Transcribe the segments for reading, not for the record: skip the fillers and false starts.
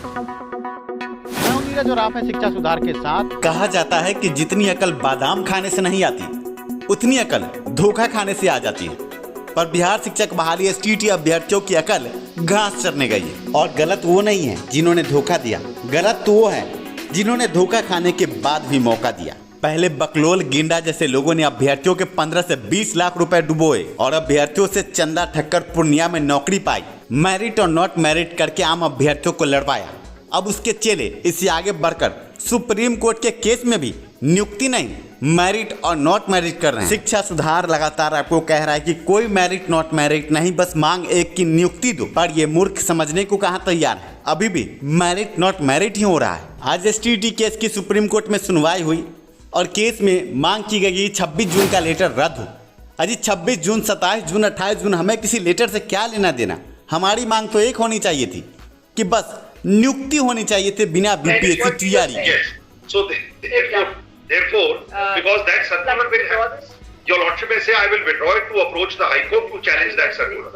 मैं हूं नीरज और आप हैं शिक्षा सुधार के साथ। कहा जाता है कि जितनी अकल बादाम खाने से नहीं आती, उतनी अकल धोखा खाने से आ जाती है। पर बिहार शिक्षक बहाली एसटीईटी अभ्यर्थियों की अकल घास चरने गई है। और गलत वो नहीं है जिन्होंने धोखा दिया, गलत तो वो है जिन्होंने धोखा खाने के बाद भी मौका दिया। पहले बकलोल, गिंडा जैसे लोगों ने अभ्यर्थियों के 15 से 20 लाख रुपए डुबोए और अभ्यर्थियों से चंदा ठक्कर पूर्णिया में नौकरी पाई। मैरिट और नॉट मैरिट करके आम अभ्यर्थियों को लड़वाया। अब उसके चेले इससे आगे बढ़कर सुप्रीम कोर्ट के केस में भी नियुक्ति नहीं, मैरिट और नॉट मैरिट कर रहे हैं। शिक्षा सुधार लगातार आपको कह रहा है कि कोई मैरिट नॉट मैरिट नहीं, बस मांग एक की नियुक्ति दो। पर ये मूर्ख समझने को कहाँ तैयार है। अभी भी मैरिट नॉट मैरिट ही हो रहा है। आज एसटीईटी केस की सुप्रीम कोर्ट में सुनवाई हुई और केस में मांग की गई 26 जून का लेटर रद्द हो। अजी 26 जून, 27 जून, 28 जून, हमें किसी लेटर से क्या लेना देना। हमारी मांग तो एक होनी चाहिए थी कि बस नियुक्ति होनी चाहिए थी बिना BPSC TRE. So therefore, because that circular will have, your lordship may say I will withdraw it to approach the High Court to challenge that circular.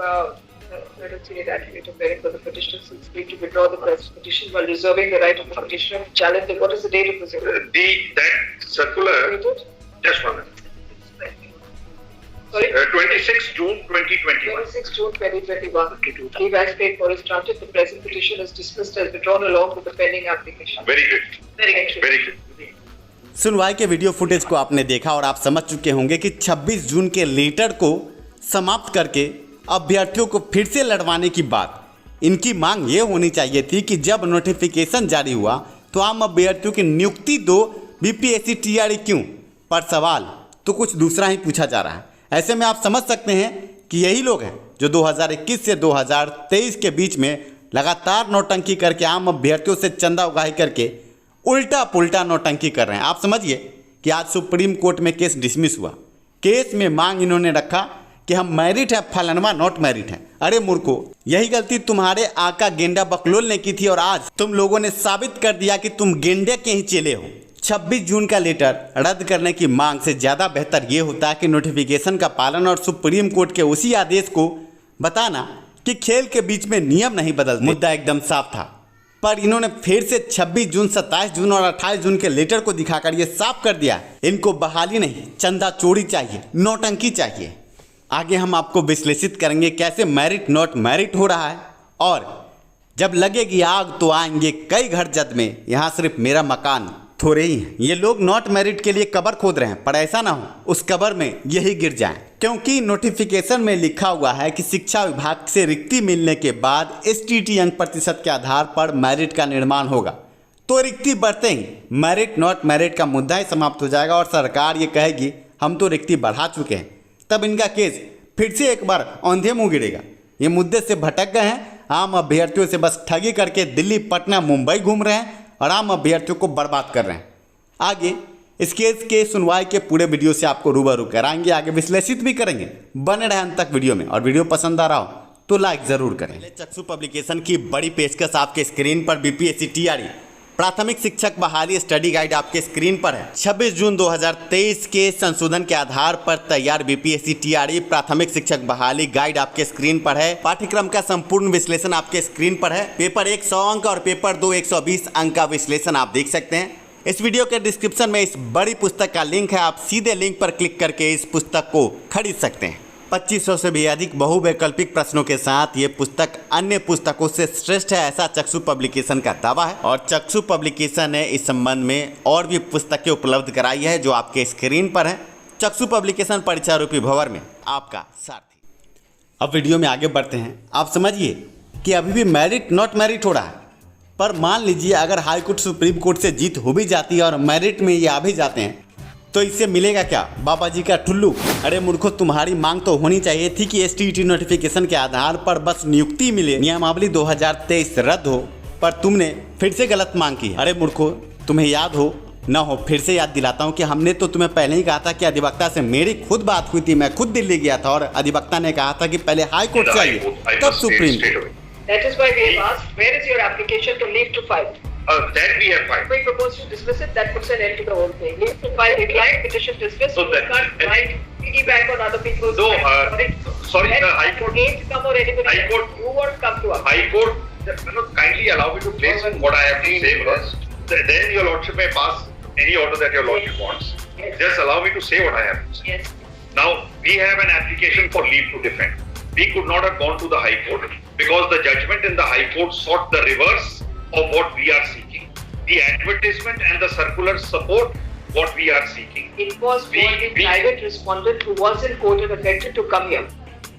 Madam Senior Advocate of Merit for the petitioner seeks leave to withdraw the petition while reserving the right of the petitioner to challenge the. What is the date of the circular? That circular. Just 1 minute. Sorry. 26 June 2021. 26 June 2021. Leave as paid for is granted. The present petition is dismissed as withdrawn along with the pending application. Very good. Very good. सुनवाई के video footage को आपने देखा और आप समझ चुके होंगे कि 26 जून के लेटर को समाप्त करके अभ्यर्थियों को फिर से लड़वाने की बात, इनकी मांग ये होनी चाहिए थी कि जब नोटिफिकेशन जारी हुआ तो आम अभ्यर्थियों की नियुक्ति दो, बीपीएससी टीआरई क्यों। पर सवाल तो कुछ दूसरा ही पूछा जा रहा है। ऐसे में आप समझ सकते हैं कि यही लोग हैं जो 2021 से 2023 के बीच में लगातार नौटंकी करके आम अभ्यर्थियों से चंदा उगाही करके उल्टा पुल्टा नौटंकी कर रहे हैं। आप समझिए कि आज सुप्रीम कोर्ट में केस डिसमिस हुआ। केस में मांग इन्होंने रखा कि हम मैरिट है, फलानवा नॉट मैरिट है। अरे मूर्खो, यही गलती तुम्हारे आका गेंडा बकलोल ने की थी और आज तुम लोगों ने साबित कर दिया कि तुम गेंडे के ही चेले हो। 26 जून का लेटर रद्द करने की मांग से ज़्यादा बेहतर ये होता है कि नोटिफिकेशन का पालन और सुप्रीम कोर्ट के उसी आदेश को बताना कि खेल के बीच में नियम नहीं बदलते। मुद्दा एकदम साफ था, पर इन्होंने फिर से 26 जून, 27 जून और 28 जून के लेटर को दिखाकर ये साफ कर दिया इनको बहाली नहीं, चंदा चोरी चाहिए, नौटंकी चाहिए। आगे हम आपको विश्लेषित करेंगे कैसे मैरिट नॉट मैरिट हो रहा है और जब लगेगी आग तो आएंगे कई घर जद में, यहाँ सिर्फ मेरा मकान थोड़े ही हैं। ये लोग नॉट मैरिट के लिए कब्र खोद रहे हैं, पर ऐसा ना हो उस कब्र में यही गिर जाएं, क्योंकि नोटिफिकेशन में लिखा हुआ है कि शिक्षा विभाग से रिक्ति मिलने के बाद एसटीईटी अंक प्रतिशत के आधार पर मैरिट का निर्माण होगा। तो रिक्ति बढ़ते ही मैरिट नॉट मैरिट का मुद्दा ही समाप्त हो जाएगा और सरकार ये कहेगी हम तो रिक्ति बढ़ा चुके हैं। तब इनका केस फिर से एक बार औंधे मुँह गिरेगा। ये मुद्दे से भटक गए हैं, आम अभ्यर्थियों से बस ठगी करके दिल्ली, पटना, मुंबई घूम रहे हैं और आम अभ्यर्थियों को बर्बाद कर रहे हैं। आगे इस केस के सुनवाई के पूरे वीडियो से आपको रूबरू कराएंगे, आगे विश्लेषित भी करेंगे। बने रहें अंत तक वीडियो में और वीडियो पसंद आ रहा हो तो लाइक जरूर करें। चक्षु पब्लिकेशन की बड़ी पेशकश आपके स्क्रीन पर बीपीएससी टीआरई प्राथमिक शिक्षक बहाली स्टडी गाइड आपके स्क्रीन पर है। 26 जून 2023 के संशोधन के आधार पर तैयार बीपीएससी टीआरई प्राथमिक शिक्षक बहाली गाइड आपके स्क्रीन पर है। पाठ्यक्रम का संपूर्ण विश्लेषण आपके स्क्रीन पर है। पेपर 1 100 अंक और पेपर 2 120 अंक का विश्लेषण आप देख सकते हैं। इस वीडियो के डिस्क्रिप्शन में इस बड़ी पुस्तक का लिंक है, आप सीधे लिंक पर क्लिक करके इस पुस्तक को खरीद सकते हैं। 2500 से भी अधिक बहुवैकल्पिक प्रश्नों के साथ ये पुस्तक अन्य पुस्तकों से श्रेष्ठ है, ऐसा चक्षु पब्लिकेशन का दावा है। और चक्षु पब्लिकेशन ने इस संबंध में और भी पुस्तकें उपलब्ध कराई है जो आपके स्क्रीन पर है। चक्षु पब्लिकेशन परीक्षा रूपी भंवर में आपका सारथी। अब वीडियो में आगे बढ़ते हैं। आप समझिए कि अभी भी मैरिट नॉट मैरिट हो रहा है, पर मान लीजिए अगर हाई कोर्ट सुप्रीम कोर्ट से जीत हो भी जाती है और मैरिट में ये आ भी जाते हैं तो इससे मिलेगा क्या? बाबा जी का ठुल्लू। अरे मूर्खों, तुम्हारी मांग तो होनी चाहिए थी कि एसटीईटी नोटिफिकेशन के आधार पर बस नियुक्ति मिले, नियमावली 2023 रद्द हो, पर तुमने फिर से गलत मांग की। अरे मूर्खों, तुम्हें याद हो ना हो फिर से याद दिलाता हूँ कि हमने तो तुम्हें पहले ही कहा था कि अधिवक्ता से मेरी खुद बात हुई थी, मैं खुद दिल्ली गया था और अधिवक्ता ने कहा था कि पहले हाई कोर्ट से आइए तब supreme court. That is why we have asked, where is your application to leave to file? That we have filed. We propose to dismiss it. That puts an end to the whole thing. Leave to file declined, petition dismissed. So You that- can't write piggyback on other people's. No, Sorry, sorry, Let High Court. against come or anybody. High Court. You won't come to us. High Court kindly allow me to place what I have to say first. Then your lordship may pass any order that your lordship wants. Yes. Just allow me to say what I have to say. Yes. Now, we have an application for leave to defend. We could not have gone to the High Court because the judgment in the High Court sought the reverse of what we are seeking. The advertisement and the circular support what we are seeking. It was for We- the private respondent who was in court and affected to come here.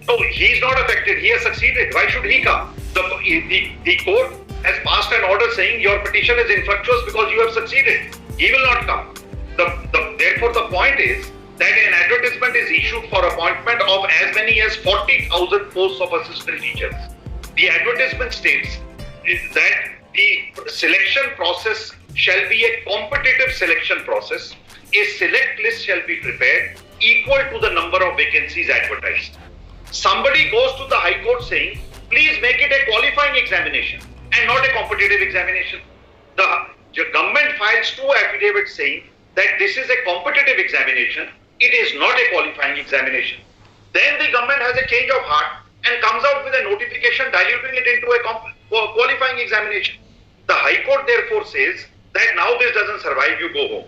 No, he's not affected. He has succeeded. Why should he come? The court has passed an order saying your petition is infructuous because you have succeeded. He will not come. Therefore, the point is that an advertisement is issued for appointment of as many as 40,000 posts of assistant teachers. The advertisement states that the selection process shall be a competitive selection process. A select list shall be prepared equal to the number of vacancies advertised. Somebody goes to the High Court saying, please make it a qualifying examination and not a competitive examination. The government files 2 affidavits saying that this is a competitive examination, it is not a qualifying examination. Then the government has a change of heart and comes out with a notification diluting it into a qualifying examination. The High Court therefore says that now this doesn't survive, you go home.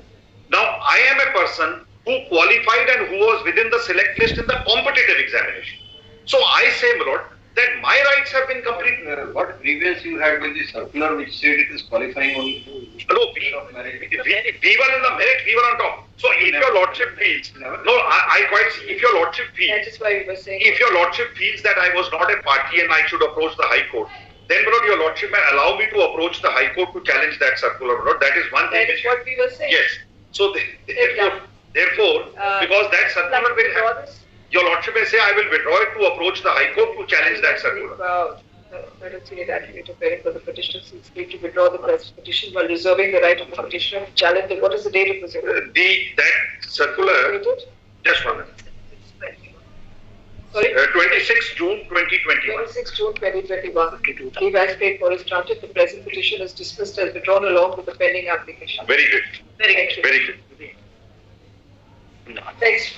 Now I am a person who qualified and who was within the select list in the competitive examination. So I say, my lord, that my rights have been completed. What grievance you had with the circular which said it is qualifying only? No, we were in the merit, we were on top. So if your lordship feels, no, I quite see, if your lordship That feels, is why we were saying. if your lordship feels that I was not a party and I should approach the High Court, then my lord, your lordship may allow me to approach the High Court to challenge that circular, my lord. That is one thing That is which, what we were saying. yes. So therefore, because that circular will have, your lordship may say I will withdraw it to approach the High Court to challenge that circular. Madam Senior Advocate appearing for the petitioner seeks leave to withdraw the petition while reserving the right of the petitioner to challenge the, what is the date of the That circular, just 1 minute. Sorry? 26 June 2021. 26 June 2021. Leave as paid for is granted. The present petition is dismissed as withdrawn along with the pending application. Very good. Thank you. Very good. Thanks.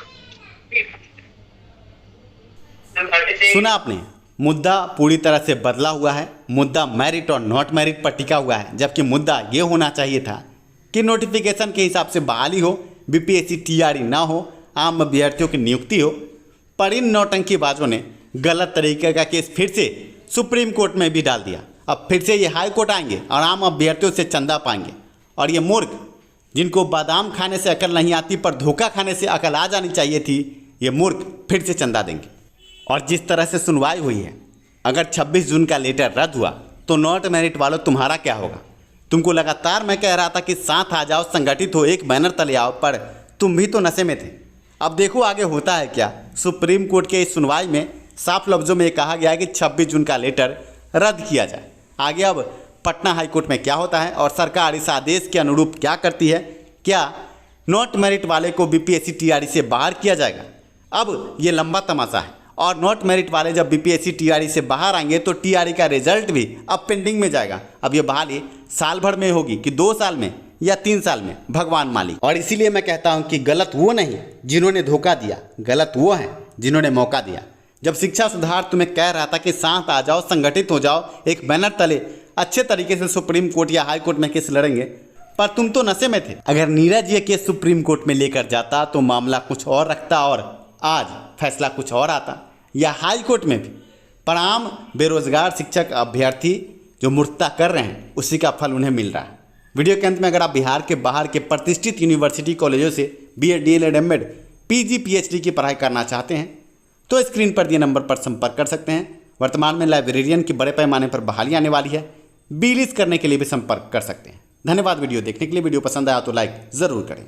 सुना आपने, मुद्दा पूरी तरह से बदला हुआ है। मुद्दा मेरिट और नॉट मेरिट पर टिका हुआ है, जबकि मुद्दा ये होना चाहिए था कि नोटिफिकेशन के हिसाब से बहाली हो, बीपीएससी टीआरई ना हो, आम अभ्यर्थियों की नियुक्ति हो। पर इन नौटंकीबाजों ने गलत तरीके का केस फिर से सुप्रीम कोर्ट में भी डाल दिया। अब फिर से ये हाई कोर्ट आएंगे और आम अभ्यर्थियों से चंदा पाएंगे। और ये मूर्ख जिनको बादाम खाने से अकल नहीं आती पर धोखा खाने से अकल आ जानी चाहिए थी, ये मूर्ख फिर से चंदा देंगे। और जिस तरह से सुनवाई हुई है, अगर 26 जून का लेटर रद्द हुआ तो नॉट मेरिट वालों तुम्हारा क्या होगा? तुमको लगातार मैं कह रहा था कि साथ आ जाओ, संगठित हो, एक बैनर तले आओ, पर तुम भी तो नशे में थे। अब देखो आगे होता है क्या। सुप्रीम कोर्ट के इस सुनवाई में साफ लफ्ज़ों में कहा गया है कि 26 जून का लेटर रद्द किया जाए। आगे अब पटना हाई कोर्ट में क्या होता है और सरकार इस आदेश के अनुरूप क्या करती है? क्या नॉट मेरिट वाले को बीपीएससी टीआरई से बाहर किया जाएगा? अब ये लंबा तमाशा है। और नॉट मेरिट वाले जब बीपीएससी टीआरई से बाहर आएंगे तो टीआरई का रिजल्ट भी अब पेंडिंग में जाएगा। अब ये बहाली साल भर में होगी कि 2 साल में या 3 साल में, भगवान मालिक। और इसीलिए मैं कहता हूं कि गलत वो नहीं जिन्होंने धोखा दिया, गलत वो हैं जिन्होंने मौका दिया। जब शिक्षा सुधार तुम्हें कह रहा था कि साथ आ जाओ, संगठित हो जाओ, एक बैनर तले अच्छे तरीके से सुप्रीम कोर्ट या हाई कोर्ट में केस लड़ेंगे, पर तुम तो नशे में थे। अगर नीरज ये केस सुप्रीम कोर्ट में लेकर जाता तो मामला कुछ और रखता और आज फैसला कुछ और आता, या हाई कोर्ट में भी। पर आम बेरोजगार शिक्षक अभ्यर्थी जो मूर्खता कर रहे हैं, उसी का फल उन्हें मिल रहा है। वीडियो के अंत में अगर आप बिहार के बाहर के प्रतिष्ठित यूनिवर्सिटी कॉलेजों से BEd, DElEd, MEd, PG, PhD की पढ़ाई करना चाहते हैं तो स्क्रीन पर दिए नंबर पर संपर्क कर सकते हैं। वर्तमान में लाइब्रेरियन की बड़े पैमाने पर बहाली आने वाली है, बीलिस करने के लिए भी संपर्क कर सकते हैं। धन्यवाद वीडियो देखने के लिए। वीडियो पसंद आया तो लाइक ज़रूर करें।